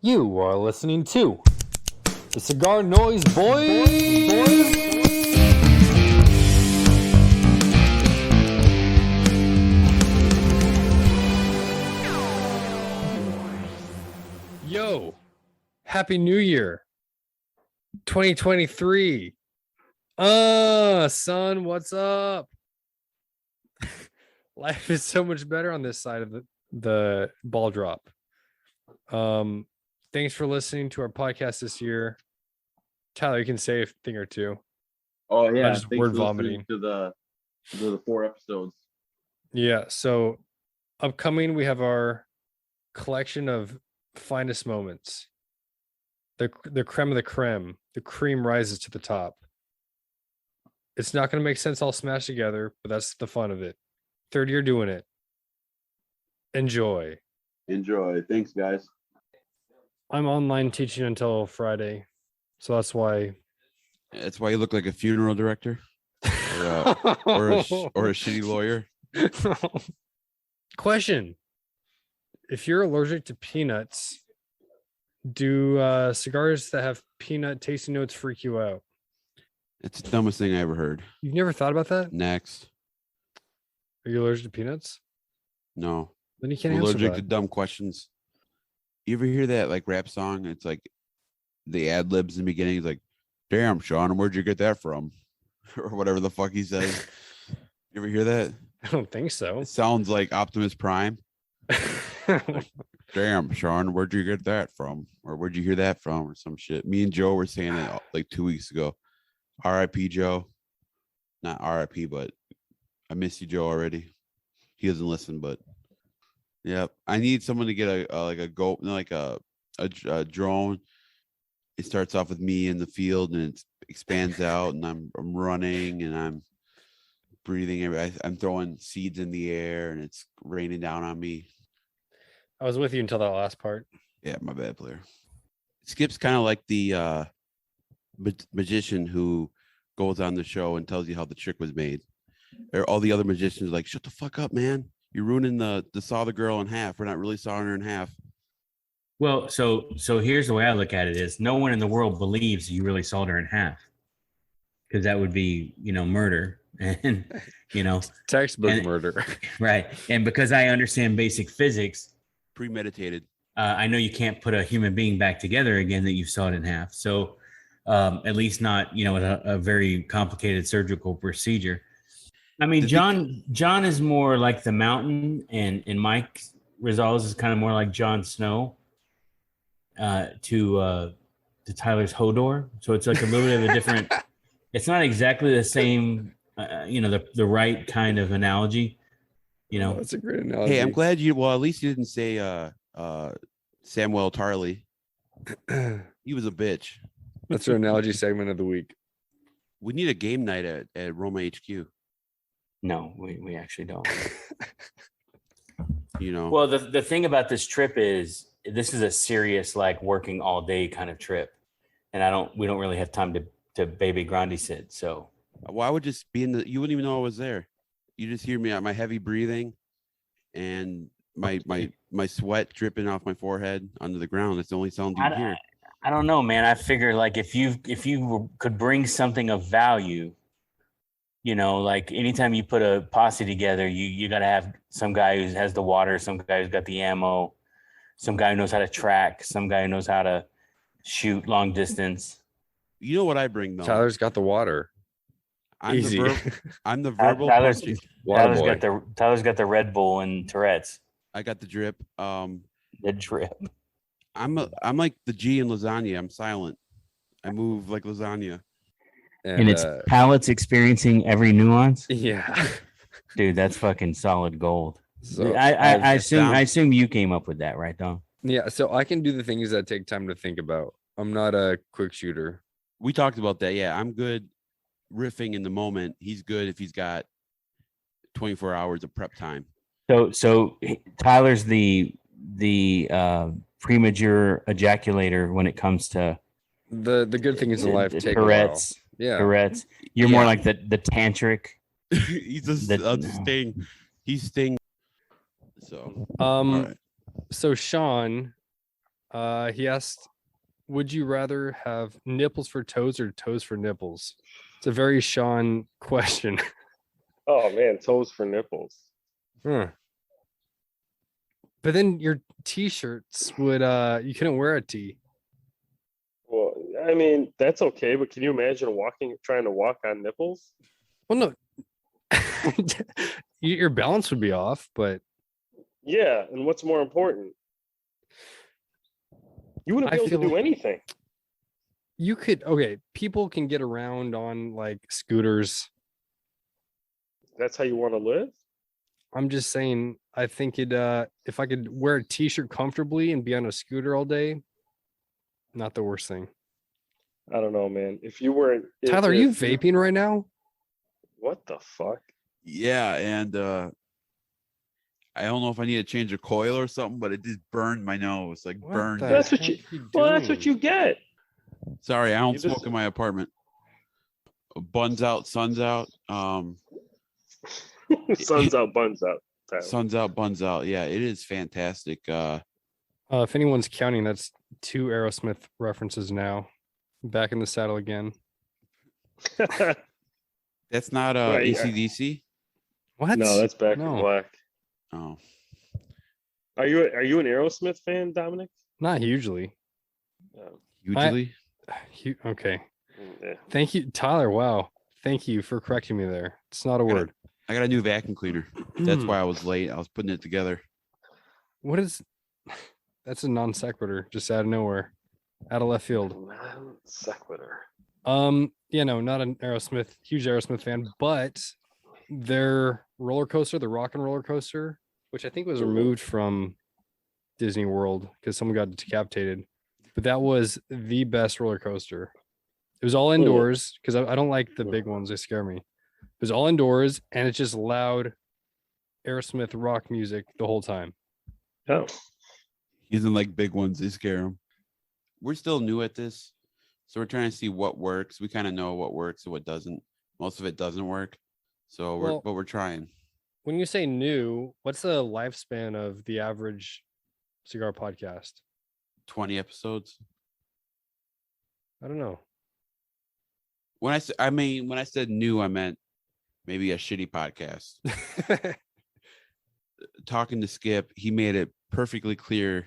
You are listening to the Cigar Noise Boys. Yo, Happy New Year, 2023. Son, what's up? Life is so much better on this side of the ball drop. Thanks for listening to our podcast this year. Tyler, you can say a thing or two. Oh yeah, just word vomiting to the 4 episodes. Yeah, so upcoming we have our collection of finest moments. The creme of the creme. The cream rises to the top. It's not going to make sense all smashed together, but that's the fun of it. Third year doing it. Enjoy. Thanks, guys. I'm online teaching until Friday, so that's why. That's why you look like a funeral director, or a shitty lawyer. Question: if you're allergic to peanuts, do cigars that have peanut tasting notes freak you out? It's the dumbest thing I ever heard. You've never thought about that? Next. Are you allergic to peanuts? No. Then you can't I'm answer allergic that. to dumb questions. You ever hear that like rap song? It's like the ad libs in the beginning. It's like, "Damn, Sean, where'd you get that from?" or whatever the fuck he says. You ever hear that? I don't think so. It sounds like Optimus Prime. "Damn, Sean, where'd you get that from?" Or "Where'd you hear that from?" Or some shit. Me and Joe were saying it like 2 weeks ago. R.I.P. Joe. Not R.I.P., but I miss you, Joe, already. He doesn't listen, but yeah, I need someone to get a drone. It starts off with me in the field and it expands out, and I'm running and I'm breathing. I'm throwing seeds in the air and it's raining down on me. I was with you until that last part. Yeah, my bad, player. Skip's kind of like the magician who goes on the show and tells you how the trick was made. Or all the other magicians are like, "Shut the fuck up, man. You're ruining the saw the girl in half. We're not really sawing her in half." Well, so here's the way I look at it: is no one in the world believes you really sawed her in half, because that would be, murder, and Textbook murder. right. And because I understand basic physics, Premeditated. I know you can't put a human being back together again that you sawed in half. So at least not, a very complicated surgical procedure. I mean, John is more like the mountain, and Mike Rosales is kind of more like Jon Snow to Tyler's Hodor. So it's like a little bit of a different. It's not exactly the same, the right kind of analogy. That's a great analogy. Hey, I'm glad you. Well, at least you didn't say Samuel Tarley. He was a bitch. That's our analogy segment of the week. We need a game night at Roma HQ. No, we actually don't. Well, the thing about this trip is this is a serious, like, working all day kind of trip, and we don't really have time to baby Grande sit. So why would just be you wouldn't even know I was there. You just hear me at my heavy breathing and my sweat dripping off my forehead onto the ground. That's the only sound you hear. I don't know, man. I figure, like, if you could bring something of value, like anytime you put a posse together, you got to have some guy who has the water, some guy who's got the ammo, some guy who knows how to track, some guy who knows how to shoot long distance. You know what I bring, though? Tyler's got the water. Easy. I'm the verbal. Tyler's got the Red Bull and Tourette's. I got the drip. The drip. I'm like the G in lasagna. I'm silent. I move like lasagna. And its palate's experiencing every nuance. Yeah, dude, that's fucking solid gold. So I assume you came up with that, right, Dom? Yeah, so I can do the things that take time to think about. I'm not a quick shooter. We talked about that. Yeah, I'm good riffing in the moment. He's good if he's got 24 hours of prep time. So Tyler's the premature ejaculator when it comes to the good things in life take Tourette's. a while. Yeah, Tourette's. You're more like the tantric. He's a Sting. He's Sting. So all right. So Sean, He asked, would you rather have nipples for toes or toes for nipples? It's a very Sean question. Oh man, toes for nipples. Huh. But then your t-shirts would you couldn't wear a tee. Well, I mean, that's okay, but can you imagine trying to walk on nipples? Well, no. Your balance would be off, but Yeah, and what's more important? You wouldn't be able to do anything. you could, okay, people can get around on like scooters. That's how you want to live? I'm just saying, I think if I could wear a t-shirt comfortably and be on a scooter all day, not the worst thing. I don't know, man. If you weren't Tyler, are you vaping right now? What the fuck? Yeah, and I don't know if I need to change a coil or something, but it just burned my nose, like What burned. the it. That's what heck you. you Well, that's what doing? you get. Sorry, I don't You just- smoke in my apartment. Buns out, sun's out. Sun's out, buns out. Tyler. Sun's out, buns out. Yeah, it is fantastic. If anyone's counting, that's 2 Aerosmith references now. Back in the saddle again. That's not Right, yeah. AC/DC. What? No, that's Back No. in Black. Oh, Are you an Aerosmith fan, Dominic? Not hugely. No. usually. Okay. Yeah. Thank you, Tyler. Wow. Thank you for correcting me there. It's not a Yeah. word. I got a new vacuum cleaner. That's why I was late. I was putting it together. What is that's a non sequitur, just out of nowhere. Out of left field. Non sequitur. Yeah, no, not an huge Aerosmith fan, but their roller coaster, the Rock and Roller Coaster, which I think was removed from Disney World because someone got decapitated. But that was the best roller coaster. It was all indoors because I don't like the big ones, they scare me. It was all indoors and it's just loud Aerosmith rock music the whole time. Oh. He doesn't like big ones. They scare him. We're still new at this, so we're trying to see what works. We kind of know what works and what doesn't. Most of it doesn't work. So we're trying. When you say new, what's the lifespan of the average cigar podcast? 20 episodes. I don't know. When I said new, I meant maybe a shitty podcast. Talking to Skip, he made it perfectly clear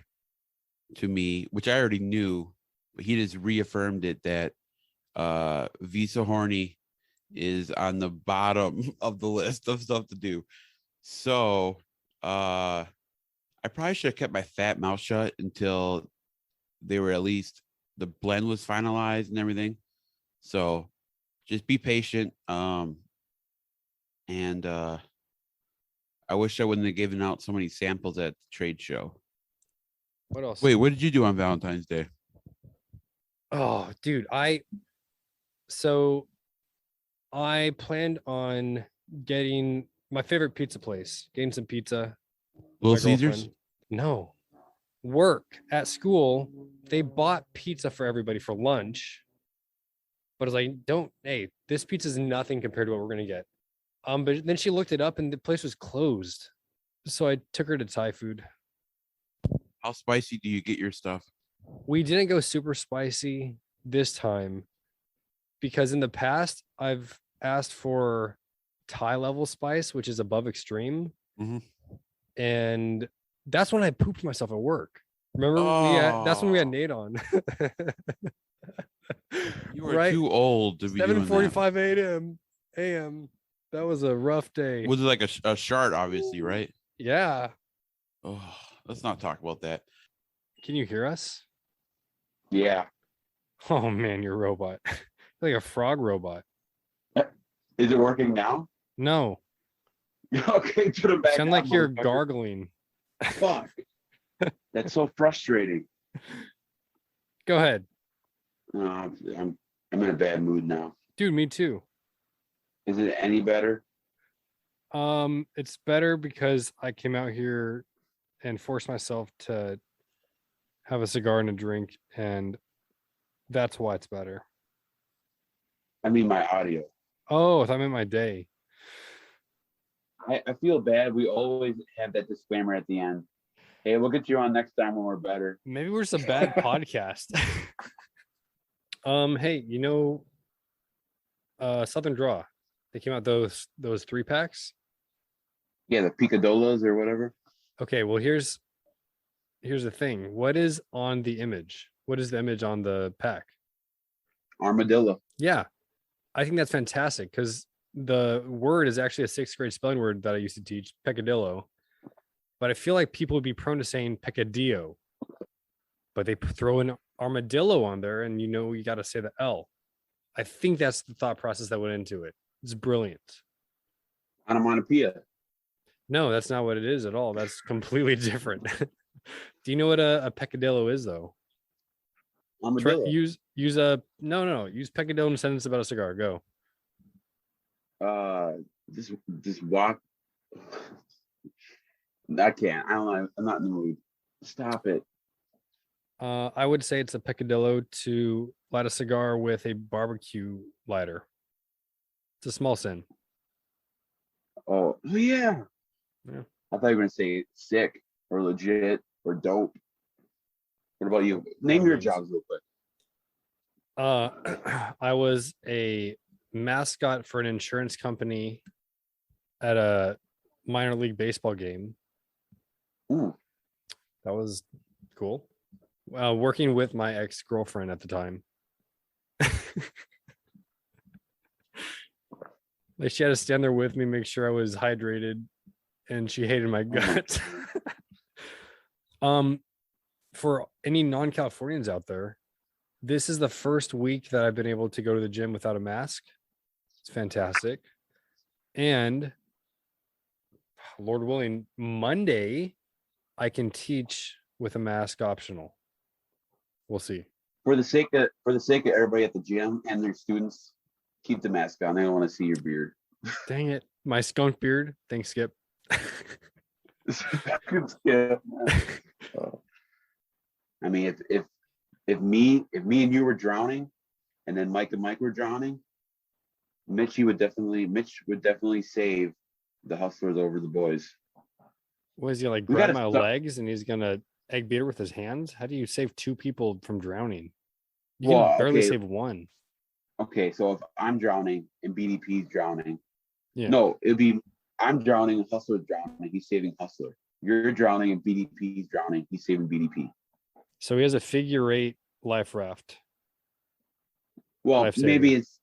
to me, which I already knew, but he just reaffirmed it that Visa Horny is on the bottom of the list of stuff to do. So I probably should have kept my fat mouth shut until they were at least the blend was finalized and everything. So just be patient. And I wish I wouldn't have given out so many samples at the trade show. What else? Wait, what did you do on Valentine's Day? Oh, dude, I planned on getting my favorite pizza place, getting some pizza. with Little my Caesars? girlfriend. No. Work at school, they bought pizza for everybody for lunch. But I was like, hey, this pizza is nothing compared to what we're gonna get. But then she looked it up and the place was closed. So I took her to Thai food. How spicy do you get your stuff? We didn't go super spicy this time because in the past I've asked for Thai level spice, which is above extreme. Mhm. And that's when I pooped myself at work. Remember that's when we had Nate on. You were too old to be doing that. 7:45 a.m. That was a rough day. Was it like a shard, obviously, right? Yeah. Oh, let's not talk about that. Can you hear us? Yeah. Oh man, you're a robot. Like a frog robot. Is it working now? No. Okay, put it back. Sound on, like you're motherfucker. gargling. Fuck. That's so frustrating. Go ahead. I'm in a bad mood now. Dude, me too. Is it any better? It's better because I came out here and forced myself to have a cigar and a drink, and that's why it's better. I mean, my audio. Oh, if I'm in my day. I feel bad. We always have that disclaimer at the end. Hey, we'll get you on next time when we're better. Maybe we're just a bad podcast. Hey, Southern Draw. They came out those 3-packs. Yeah, the picadolas or whatever. Okay, well here's the thing. What is on the image? What is the image on the pack? Armadillo. Yeah, I think that's fantastic because the word is actually a 6th grade spelling word that I used to teach, peccadillo. But I feel like people would be prone to saying peccadillo, but they throw an armadillo on there, and you got to say the L. I think that's the thought process that went into it. It's brilliant. Onomatopoeia. No, that's not what it is at all. That's completely different. Do you know what a peccadillo is, though? Armadillo. Use a no. Use peccadillo in a sentence about a cigar. Go. Just walk. I can't. I don't know. I'm not in the mood. Stop it. I would say it's a peccadillo to light a cigar with a barbecue lighter. It's a small sin. Oh yeah. Yeah. I thought you were gonna say sick or legit or dope. What about you? Name your jobs real quick. I was a mascot for an insurance company at a minor league baseball game. Ooh. That was cool. Working with my ex-girlfriend at the time. Like she had to stand there with me, make sure I was hydrated, and she hated my guts. For any non-Californians out there, this is the first week that I've been able to go to the gym without a mask. It's fantastic. And Lord willing, Monday I can teach with a mask optional. We'll see. For the sake of everybody at the gym and their students, keep the mask on. They don't want to see your beard. Dang it. My skunk beard. Thanks, Skip. Yeah. I mean, if me and you were drowning, and then Mike and Mike were drowning, Mitch would definitely save the Hustlers over the boys. What is he like? We Grab gotta my stop- legs and he's gonna egg beat her with his hands? How do you save 2 people from drowning? You Well, can barely okay. save 1. Okay, so if I'm drowning and BDP's drowning, Yeah. no, it'd be I'm drowning and Hustler's drowning. He's saving Hustler. You're drowning and BDP's drowning. He's saving BDP. So he has a figure 8 life raft. Well, Lifesaver. maybe it's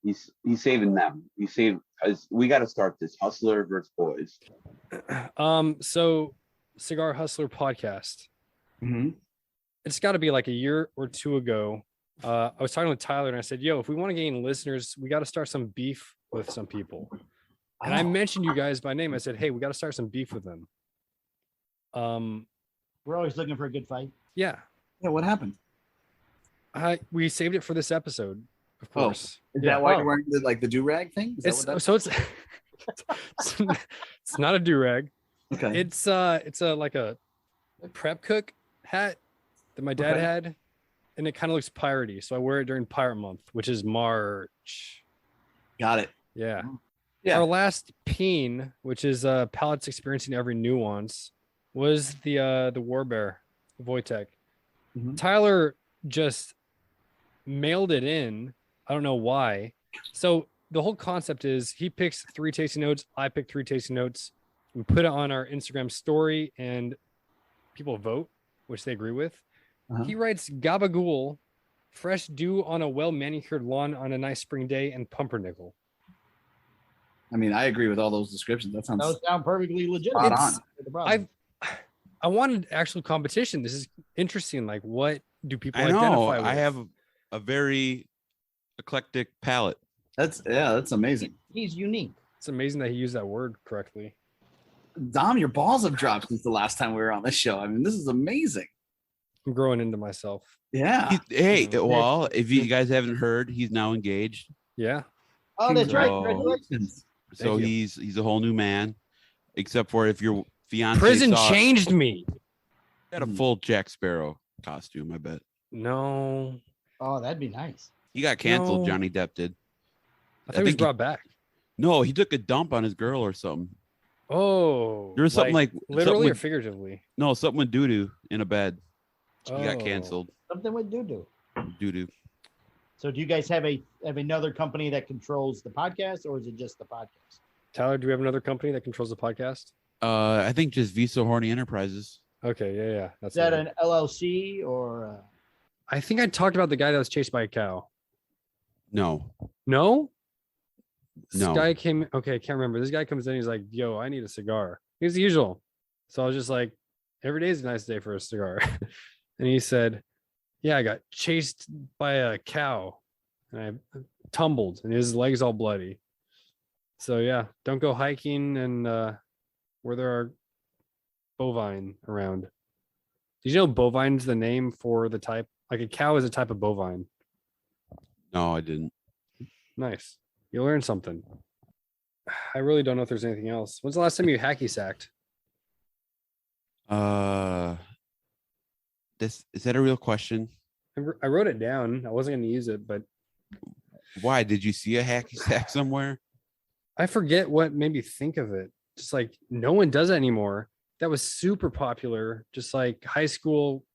he's saving them. We got to start this Hustler versus boys. So Cigar Hustler podcast. Mm-hmm. It's got to be like a year or 2 ago. I was talking with Tyler and I said, yo, if we want to gain listeners, we got to start some beef with some people. And I mentioned you guys by name. I said, hey, we got to start some beef with them. We're always looking for a good fight. Yeah. Yeah, what happened? We saved it for this episode, of course. Is Yeah. that why you're wearing the do-rag thing? Is that what that's... So it's not a do-rag. Okay. It's like a prep cook hat that my dad Okay. had, and it kind of looks piratey. So I wear it during Pirate Month, which is March. Got it. Yeah. Yeah. Our last peen, which is palates experiencing every nuance, was the War Bear, Wojtek. Mhm. Tyler just mailed it in. I don't know why. So the whole concept is he picks 3 tasting notes. I pick 3 tasting notes. We put it on our Instagram story and people vote, which they agree with. Uh-huh. He writes gabagool, fresh dew on a well manicured lawn on a nice spring day, and pumpernickel. I mean, I agree with all those descriptions. That sounds Those sound perfectly legit. spot It's- on. The problem. I wanted actual competition. This is interesting. Like, what do people I know. identify with? I have a very eclectic palette. That's amazing. He's unique. It's amazing that he used that word correctly. Dom, your balls have dropped since the last time we were on this show. I mean, this is amazing. I'm growing into myself. Yeah. Hey, Yeah. well, if you guys haven't heard, he's now engaged. Yeah. Oh, that's right. So- Congratulations. So you. he's a whole new man, except for if your fiance Prison saw, changed me. Got a full Jack Sparrow costume. I bet No. Oh, that'd be nice. he got canceled. No. Johnny Depp did. I thought he was think he- brought back. No, he took a dump on his girl or something. Oh, There was something like literally something or with, figuratively. no, something with doo doo in a bed. He got Oh. canceled. Something with doo. Doo doo. So do you guys have another company that controls the podcast, or is it just the podcast? Tyler, do we have another company that controls the podcast? I think just Visa Horny Enterprises. Okay, yeah. Is That's that it. an LLC or? I think I talked about the guy that was chased by a cow. No. No? This No. guy came. Okay, I can't remember. This guy comes in. He's like, "Yo, I need a cigar." He's the usual. So I was just like, "Every day is a nice day for a cigar." And he said, "Yeah, I got chased by a cow, and I tumbled, and his legs all bloody." So yeah, don't go hiking and where there are bovine around. Did you know bovine's the name for the type? Like a cow is a type of bovine. No, I didn't. Nice. You learn something. I really don't know if there's anything else. When's the last time you hacky sacked? This is that a real question? I wrote it down. I wasn't going to use it, but Why did you see a hacky sack somewhere? I forget what made me think of it. Just like no one does it anymore. That was super popular. Just like high school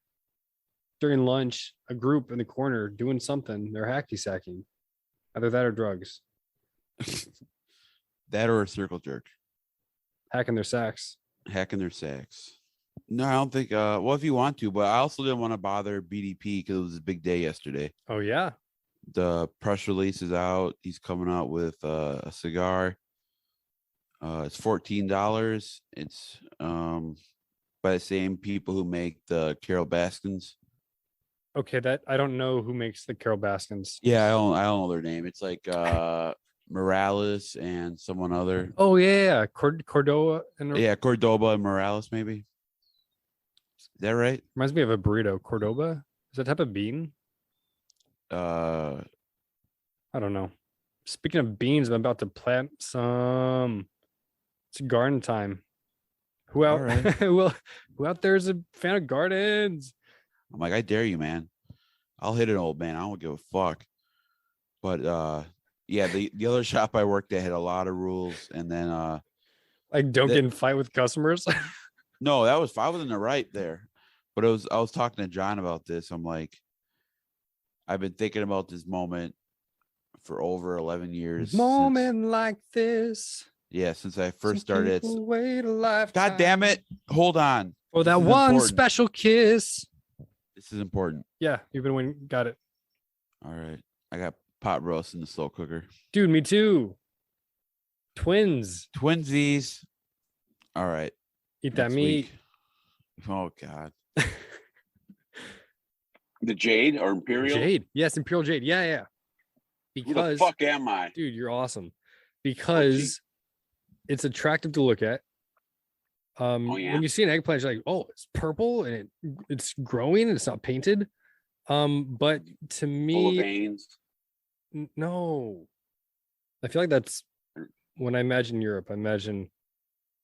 during lunch, a group in the corner doing something. They're hacky sacking. Either that or drugs. That or a circle jerk, Hacking their sacks. hacking their sacks. No, I don't think. Well, if you want to, but I also didn't want to bother BDP because it was a big day yesterday. Oh yeah. The press release is out. He's coming out with a cigar. It's $14. It's by the same people who make the Carol Baskins. Okay, that I don't know who makes the Carol Baskins. Yeah, I don't know their name. It's like Morales and someone other. Oh yeah. Cordova and Yeah, Cordoba and Morales, maybe. Is that right? reminds me of a burrito. Cordoba? Is that type of bean? Uh, I don't know. Speaking of beans, I'm about to plant some. It's garden time. Who out? Alright. who out there is a fan of gardens? I'm like, I dare you, man. I'll hit an old man. I don't give a fuck. But yeah, the other shop I worked at had a lot of rules, and then Like, don't That- get in fight with customers. no, that was I was in the right there. But I was talking to John about this. I'm like, I've been thinking about this moment for over 11 years. Moment like this. Since I some first started. people wait a lifetime. God damn it! Hold on. Oh, that This is one important. special kiss. This is important. Yeah, you've been waiting. Got it, All right, I got pot roast in the slow cooker. dude. Me too. Twins. Twinsies. All right. Eat that next meat. week. Oh God. The Jade or Imperial? Jade. Yes, Imperial Jade. Yeah. Who the Because, fuck am I? dude, you're awesome. Because it's attractive to look at. Oh, yeah? When you see an eggplant, you're like, oh, it's purple and it's growing and it's not painted. But to Full of me, veins. no. I feel like that's when I imagine Europe, I imagine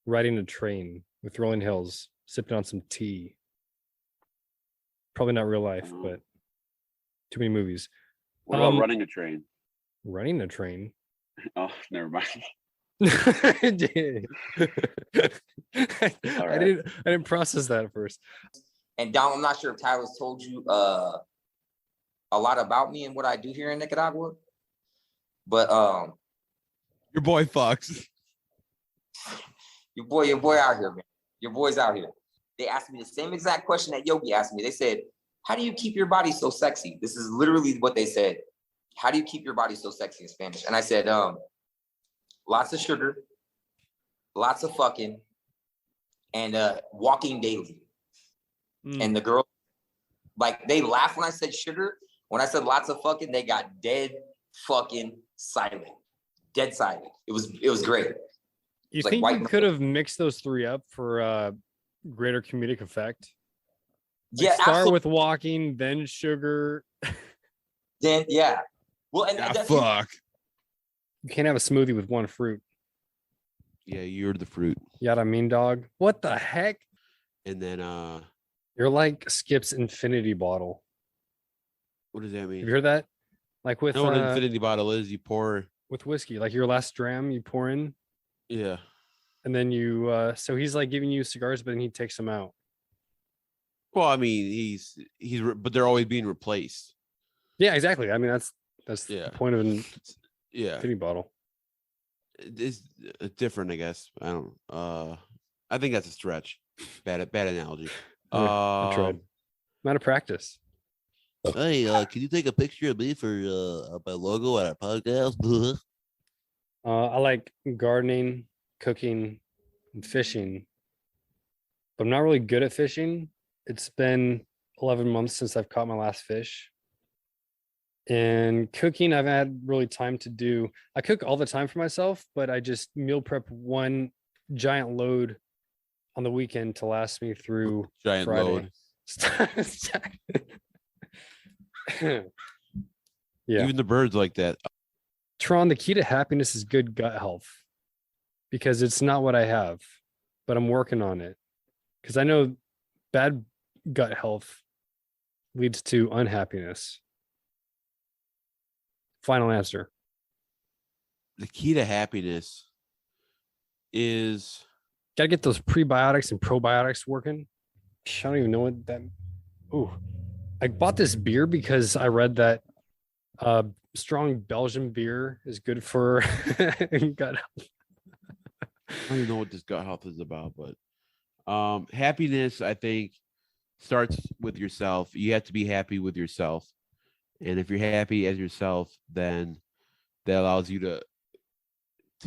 riding a train with rolling hills, sipping on some tea. Probably not real life, Oh. but too many movies. What about Um, running a train? Running a train. Oh, never mind. I did. I right. didn't process that at first. And Dom, I'm not sure if Tyler's told you a lot about me and what I do here in Nicaragua, but Your boy fucks. your boy out here, man. Your boy's out here. They asked me the same exact question that Yogi asked me. They said, "How do you keep your body so sexy?" This is literally what they said. How do you keep your body so sexy in Spanish? And I said, lots of sugar, lots of fucking, and walking daily. And the girl, like, they laughed when I said sugar. When I said lots of fucking, they got dead fucking silent. Dead silent. It was great. You like think white you could have mixed those three up for greater comedic effect? Like Yeah, start absolutely. with walking, then sugar. Then, yeah. Well, and Ah, that's fuck. You can't have a smoothie with one fruit. Yeah, you're the fruit. You know what I mean, dog? What the heck? And then You're like Skip's infinity bottle. what does that Have mean? you heard that? Like with I know what an infinity bottle is. You pour. with whiskey, like your last dram you pour in. Yeah. and then you so he's like giving you cigars, but then he takes them out. Well, I mean, but they're always being replaced. Yeah, exactly. I mean, that's Yeah. the point of an Yeah, infinity bottle. it's different, I guess. I don't. I think that's a stretch. Bad analogy. I tried. I'm out of practice. Hey, can you take a picture of me for my logo at our podcast? I like gardening, cooking, and fishing, but I'm not really good at fishing. It's been 11 months since I've caught my last fish. And cooking, I've had really time to do. I cook all the time for myself, but I just meal prep one giant load on the weekend to last me through Giant Friday. load. Yeah. Even the birds like that. Tron, the key to happiness is good gut health, because it's not what I have, but I'm working on it. Because I know bad gut health leads to unhappiness. Final answer. The key to happiness is Got to get those prebiotics and probiotics working. I don't even know what that. Ooh, I bought this beer because I read that strong Belgian beer is good for gut health. I don't even know what this gut health is about, but happiness, I think, starts with yourself. You have to be happy with yourself. And if you're happy as yourself, then that allows you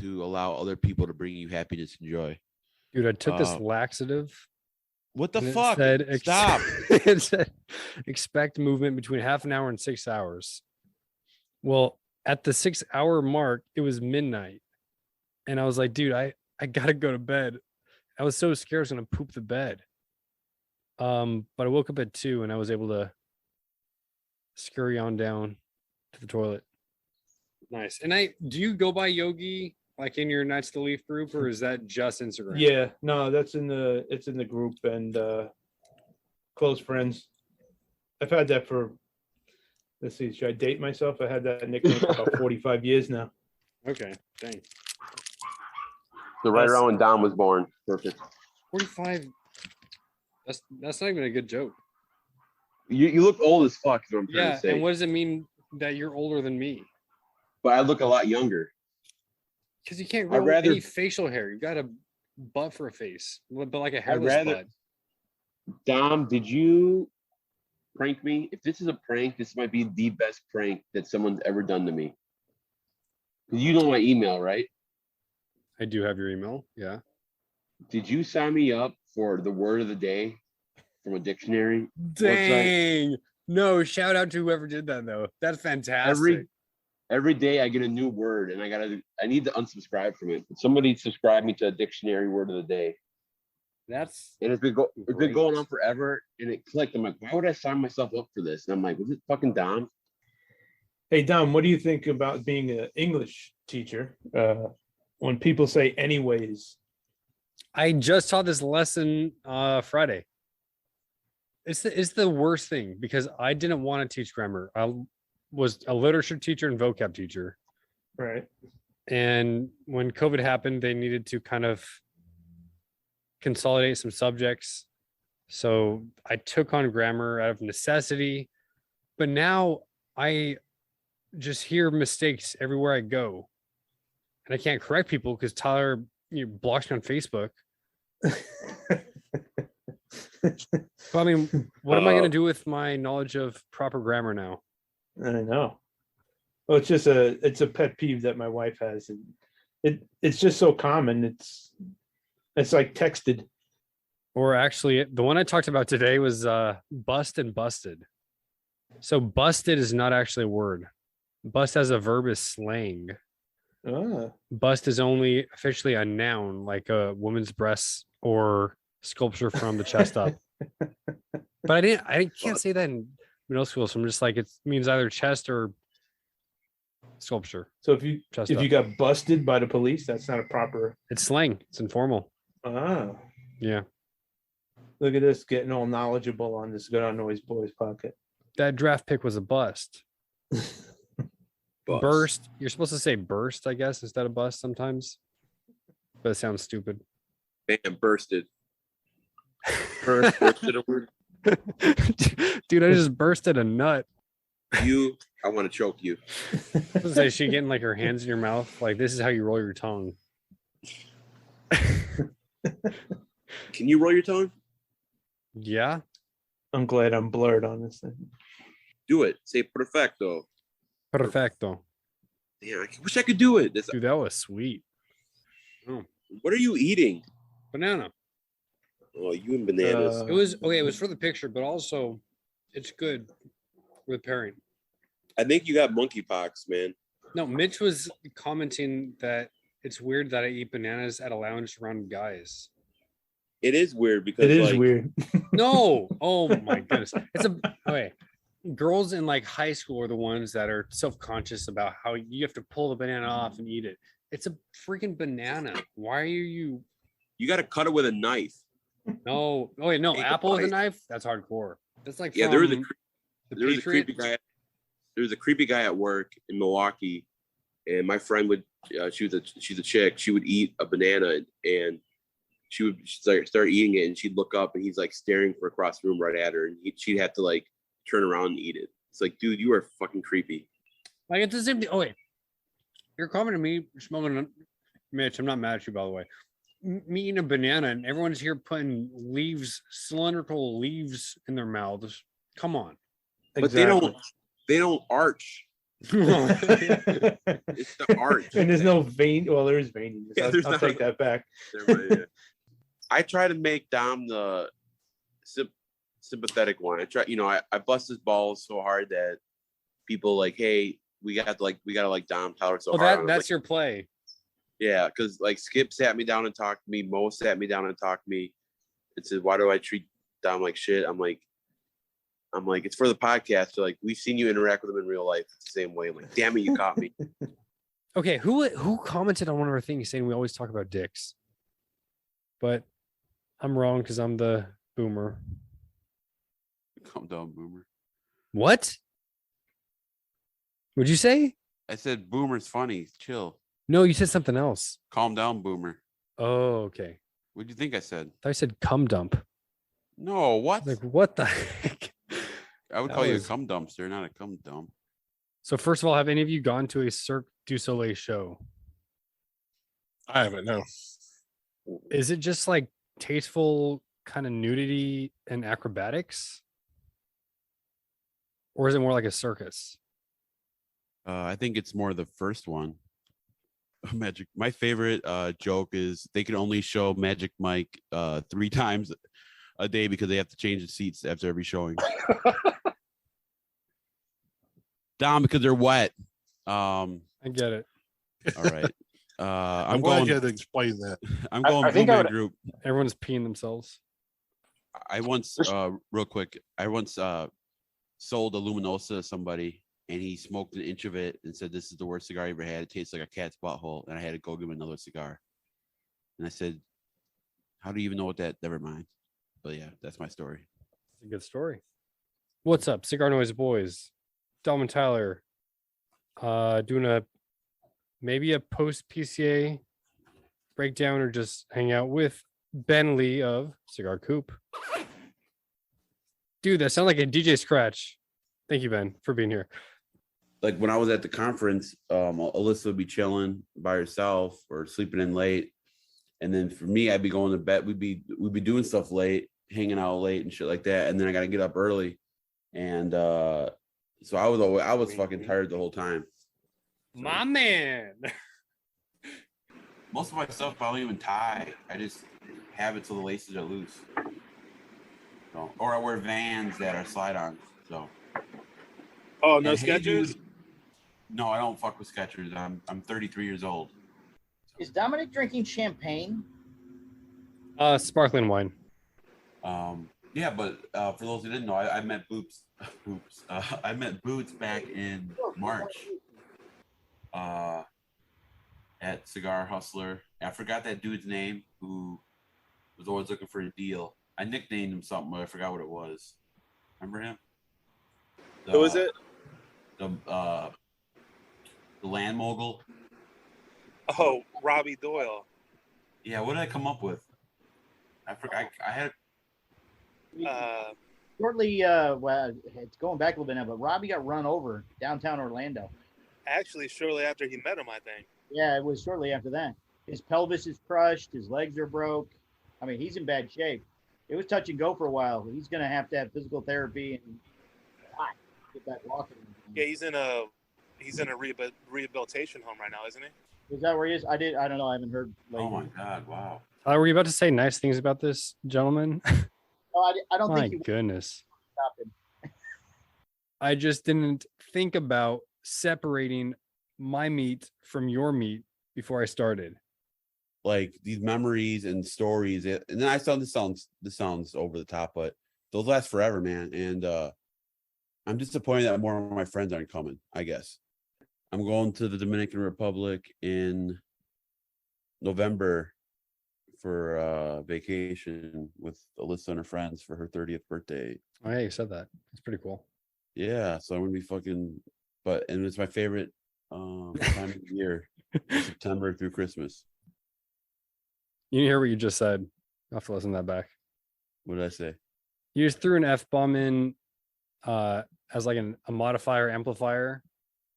to allow other people to bring you happiness and joy. Dude, I took this laxative. What the and fuck? It said, Stop. It said expect movement between half an hour and 6 hours. Well, at the 6 hour mark, it was midnight. And I was like, dude, I gotta go to bed. I was so scared I was gonna poop the bed. But I woke up at 2 and I was able to scurry on down to the toilet. Nice. And do you go by Yogi like in your Knights of the Leaf group, or is that just Instagram? Yeah, no, it's in the group and close friends. I've had that for, let's see, should I date myself? I had that nickname for about 45 years now. Okay, dang. So right around when Dom was born. Perfect. 45. That's not even a good joke. You look old as fuck, is what I'm trying Yeah, to say. and what does it mean that you're older than me? But I look a lot younger. Because you can't grow any facial hair. You got a butt for a face, but like a hairless butt. Dom, did you prank me? If this is a prank, this might be the best prank that someone's ever done to me. You know my email, right? I do have your email. Yeah. Did you sign me up for the word of the day from a dictionary? Dang. No, shout out to whoever did that though. That's fantastic. Every day I get a new word and I need to unsubscribe from it. Somebody subscribe me to a dictionary word of the day. And it's been going on forever, and it clicked. I'm like, why would I sign myself up for this? And I'm like, was it fucking Dom? Hey, Dom, what do you think about being an English teacher? When people say anyways. I just taught this lesson Friday. It's the worst thing because I didn't want to teach grammar. I was a literature teacher and vocab teacher. Right. And when COVID happened, they needed to kind of consolidate some subjects. So I took on grammar out of necessity. But now I just hear mistakes everywhere I go. And I can't correct people because Tyler blocks me on Facebook. But I mean, what am I going to do with my knowledge of proper grammar now? I know. Well, it's a pet peeve that my wife has, and it's just so common. It's like texted. Or actually, the one I talked about today was bust and busted. So busted is not actually a word. Bust as a verb is slang. Bust is only officially a noun, like a woman's breasts or sculpture from the chest up. But I can't say that in middle school, so I'm just like, it means either chest or sculpture. So if you got busted by the police, that's not a proper. It's slang. It's informal. Yeah. Look at this, getting all knowledgeable on this CigarNoise Boys pocket. That draft pick was a bust. Burst. You're supposed to say burst, I guess, instead of bust sometimes. but it sounds stupid. Bam, bursted. Bursted a word. Dude, I just bursted a nut. I want to choke you. I was say she getting like her hands in your mouth. Like this is how you roll your tongue. Can you roll your tongue? Yeah. I'm glad I'm blurred on this thing. Do it. Say perfecto. Perfecto. Yeah, I wish I could do it. Dude, that was sweet. Oh. What are you eating? Banana. Oh, you and bananas. It was okay. It was for the picture, but also it's good with pairing. I think you got monkeypox, man. No, Mitch was commenting that it's weird that I eat bananas at a lounge around guys. It is weird because it is weird. No, oh my goodness, it's okay. Girls in like high school are the ones that are self-conscious about how you have to pull the banana off and eat it. It's a freaking banana. Why are you? You got to cut it with a knife. No, oh wait, no, Take apple with a bite. knife. That's hardcore. That's like Yeah, there was a creepy guy. There was a creepy guy at work in Milwaukee, and my friend would. She's a chick. She would eat a banana and she'd start eating it, and she'd look up and he's like staring for across the room right at her, and she'd have to like turn around and eat it. It's like, dude, you are fucking creepy. Like it's the same thing. Oh wait, you're commenting me smoking. Mitch, I'm not mad at you, by the way. Me eating a banana and everyone's here putting leaves, cylindrical leaves in their mouths. Come on. But they don't arch. It's the arch. And there's no vein. Well, there is veining. Yeah, I'll take that back. I try to make Dom the sympathetic one. I bust his balls so hard that people like, hey, we gotta like Dom Tyler so hard. That's your play. Yeah, because like Skip sat me down and talked to me. Mo sat me down and talked to me and said, why do I treat Dom like shit? I'm like, it's for the podcast. So like, we've seen you interact with him in real life. It's the same way. I'm like, damn it, you caught me. Okay, who commented on one of our things saying we always talk about dicks? But I'm wrong because I'm the boomer. Calm down, boomer. What? What'd you say? I said boomer's funny. Chill. No, you said something else. Calm down, boomer. Oh, okay. What do you think I said? I thought I said cum dump. No, what? Like, what the heck? I would call you a cum dumpster, not a cum dump. So first of all, have any of you gone to a Cirque du Soleil show? I haven't, no. Is it just like tasteful kind of nudity and acrobatics? Or is it more like a circus? I think it's more the first one. Magic. My favorite joke is they can only show Magic Mike 3 times a day because they have to change the seats after every showing. Dom, because they're wet. I get it. All right. I'm glad you had to explain that. I'm going I think I Blue Man would- Group. Everyone's peeing themselves. I once, real quick, sold a Luminosa to somebody, and he smoked an inch of it and said, this is the worst cigar I ever had. It tastes like a cat's butthole. And I had to go give him another cigar. And I said, how do you even know what that? Never mind. But yeah, that's my story. It's a good story. What's up, CigarNoise boys? Dom and Tyler doing maybe a post PCA breakdown or just hang out with Ben Lee of Cigar Coop. Dude, that sounds like a DJ scratch. Thank you, Ben, for being here. Like when I was at the conference, Alyssa would be chilling by herself or sleeping in late. And then for me, I'd be going to bed. We'd be doing stuff late, hanging out late and shit like that. And then I got to get up early. And so I was fucking tired the whole time. My man. Most of my stuff I don't even tie. I just have it so the laces are loose. So, or I wear Vans that are slide-ons. So. Oh, no And hey, Skechers? dude, no, I don't fuck with Skechers. I'm 33 years old. Is Dominic drinking champagne? Sparkling wine. Yeah, but for those who didn't know, I met Boots. I met Boots back in March. At Cigar Hustler. I forgot that dude's name who was always looking for a deal. I nicknamed him something, but I forgot what it was. Remember him? Who was it? The land mogul. Oh, Robbie Doyle. Yeah, what did I come up with? I forgot. I had. Shortly, well, it's going back a little bit now, but Robbie got run over downtown Orlando. Actually, shortly after he met him, I think. Yeah, it was shortly after that. His pelvis is crushed. His legs are broke. I mean, he's in bad shape. It was touch and go for a while. He's going to have physical therapy and get back walking. Yeah, he's in a rehabilitation home right now, isn't he? Is that where he is? I don't know. I haven't heard. Oh my God! Wow. Were you about to say nice things about this gentleman? No, I don't My think he goodness. stopped him. I just didn't think about separating my meat from your meat before I started. Like these memories and stories, and then I saw this sounds over the top, but those last forever, man. And I'm disappointed that more of my friends aren't coming. I guess I'm going to the Dominican Republic in November for vacation with Alyssa and her friends for her 30th birthday. Oh yeah, you said that. It's pretty cool. Yeah, so I'm gonna be and it's my favorite time of the year, September through Christmas. You hear what you just said. I'll have to listen to that back. What did I say? You just threw an F-bomb in as like a modifier amplifier,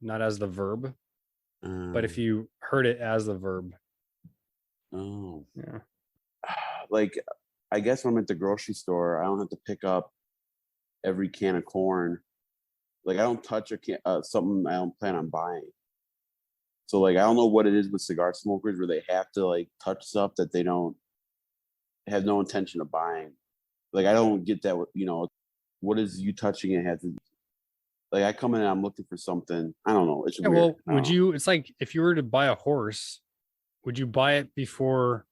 not as the verb. But if you heard it as the verb. Oh. Yeah. Like, I guess when I'm at the grocery store, I don't have to pick up every can of corn. Like, I don't touch something I don't plan on buying. So, like, I don't know what it is with cigar smokers where they have to, like, touch stuff that they don't have no intention of buying. Like, I don't get that, what is you touching it have to, like, I come in and I'm looking for something. I don't know. It's weird. Well, it's like if you were to buy a horse, would you buy it before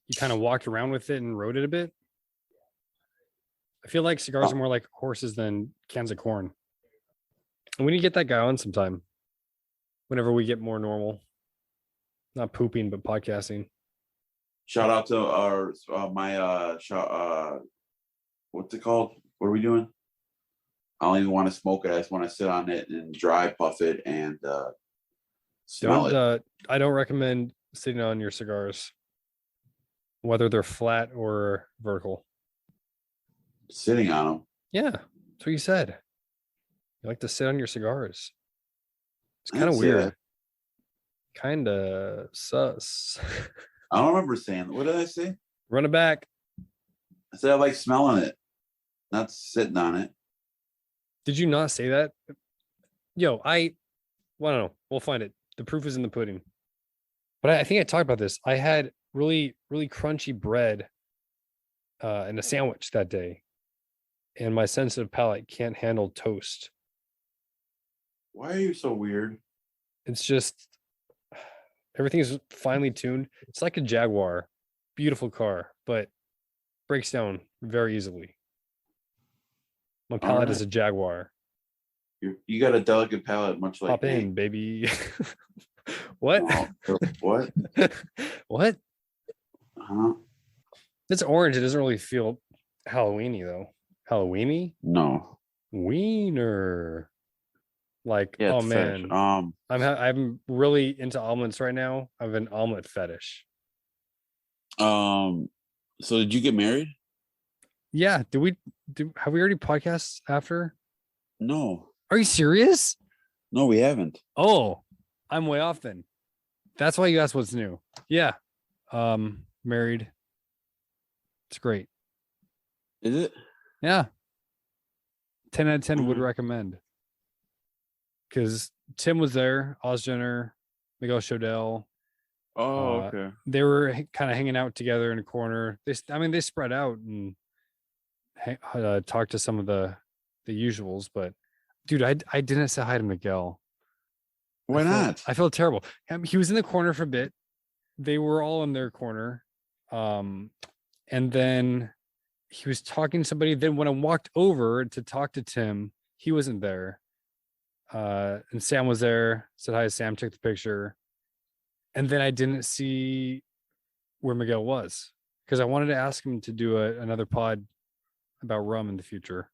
you kind of walked around with it and rode it a bit? I feel like cigars are more like horses than cans of corn. And we need to get that guy on sometime. Whenever we get more normal, not pooping, but podcasting. Shout out to our what's it called? What are we doing? I don't even want to smoke it. I just want to sit on it and dry puff it and smell it. I don't recommend sitting on your cigars, whether they're flat or vertical. Sitting on them. Yeah, that's what you said. You like to sit on your cigars. It's kind of weird. Kind of sus. I don't remember saying. What did I say? Run it back. I said I like smelling it, not sitting on it. Did you not say that? Yo, I don't know. We'll find it. The proof is in the pudding. But I think I talked about this. I had really, really crunchy bread and a sandwich that day. And my sensitive palate can't handle toast. Why are you so weird? It's just everything is finely tuned. It's like a Jaguar. Beautiful car, but breaks down very easily. My palate is a Jaguar. You got a delicate palate, much like Pop in, baby. What? No, what? What? Huh? It's orange. It doesn't really feel Halloweeny though. Halloweeny? No. Wiener. Like, yeah, oh man. I'm really into omelets right now. I have an omelet fetish. So did you get married? Yeah. Have we already podcast after? No. Are you serious? No, we haven't. Oh, I'm way off then. That's why you asked what's new. Yeah. Married. It's great. Is it? Yeah. 10 out of 10 would recommend. Because Tim was there, Oz Jenner, Miguel Shodell. Oh, okay. They were kind of hanging out together in a corner. They spread out and talked to some of the usuals. But dude, I didn't say hi to Miguel. Why not? I felt terrible. He was in the corner for a bit. They were all in their corner. And then he was talking to somebody. Then when I walked over to talk to Tim, he wasn't there. And Sam was there, said hi to Sam, took the picture. And then I didn't see where Miguel was because I wanted to ask him to do another pod about rum in the future.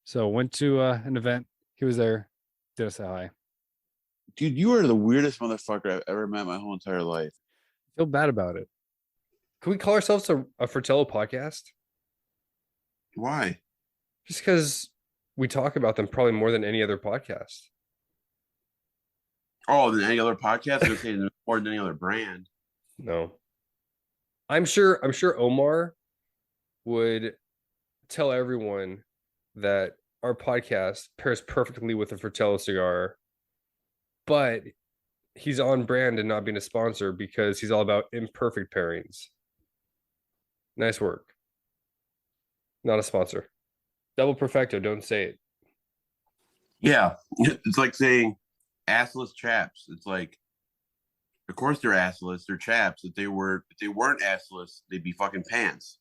So went to an event. He was there. Did a say hi. Dude, you are the weirdest motherfucker I've ever met my whole entire life. I feel bad about it. Can we call ourselves a Fratello podcast? Why? Just because we talk about them probably more than any other podcast. Oh, than any other podcast? You're saying more than any other brand. No. I'm sure Omar would tell everyone that our podcast pairs perfectly with a Fratello cigar, but he's on brand and not being a sponsor because he's all about imperfect pairings. Nice work. Not a sponsor. Double perfecto, don't say it. Yeah. It's like saying assless chaps. It's like, of course they're assless, they're chaps. If they weren't assless, they'd be fucking pants.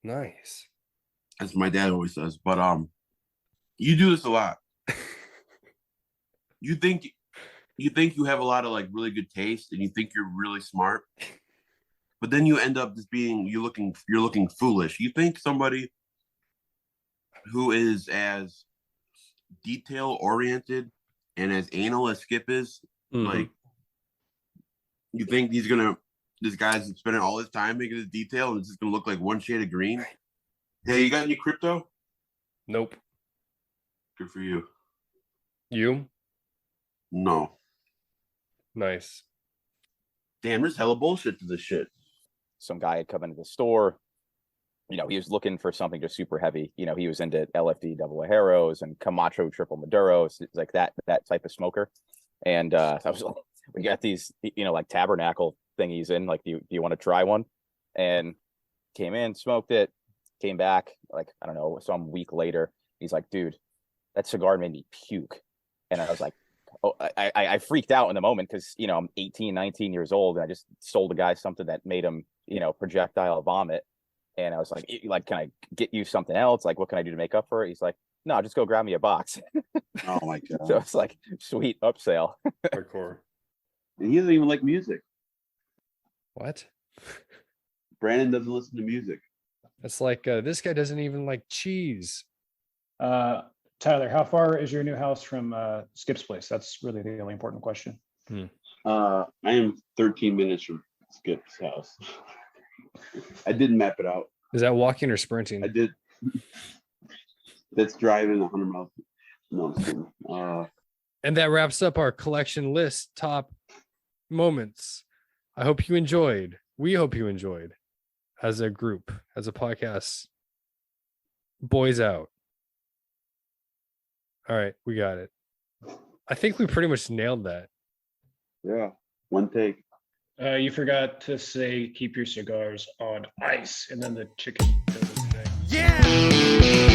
Nice. That's what my dad always says. But you do this a lot. You think you have a lot of like really good taste and you think you're really smart, but then you end up just being you're looking foolish. You think somebody who is as detail oriented and as anal as Skip is, like, you think this guy's spending all his time making this detail and it's just gonna look like one shade of green? Hey, you got any crypto? Nope. Good for you. You? No. Nice. Damn, there's hella bullshit to this shit. Some guy had come into the store. You know, he was looking for something just super heavy. You know, he was into LFD double ajeros and Camacho triple Maduros, like that type of smoker. And I was like, we got these, you know, like tabernacle thingies in. Like, do you want to try one? And came in, smoked it, came back like, I don't know, some week later. He's like, dude, that cigar made me puke. And I was like, oh, I freaked out in the moment because, you know, I'm 18, 19 years old and I just sold a guy something that made him, you know, projectile vomit. And I was like, can I get you something else? Like, what can I do to make up for it? He's like, no, just go grab me a box. Oh my God. So it's like, sweet upsell. Hardcore. And he doesn't even like music. What? Brandon doesn't listen to music. That's like this guy doesn't even like cheese. Tyler, how far is your new house from Skip's place? That's really the only important question. I am 13 minutes from Skip's house. I didn't map it out. Is that walking or sprinting? I did. That's driving 100 miles. No, I'm just kidding. And that wraps up our collection list top moments. I hope you enjoyed. We hope you enjoyed as a group, as a podcast. Boys out. All right, we got it. I think we pretty much nailed that. Yeah, one take. You forgot to say keep your cigars on ice, and then the chicken. Yeah.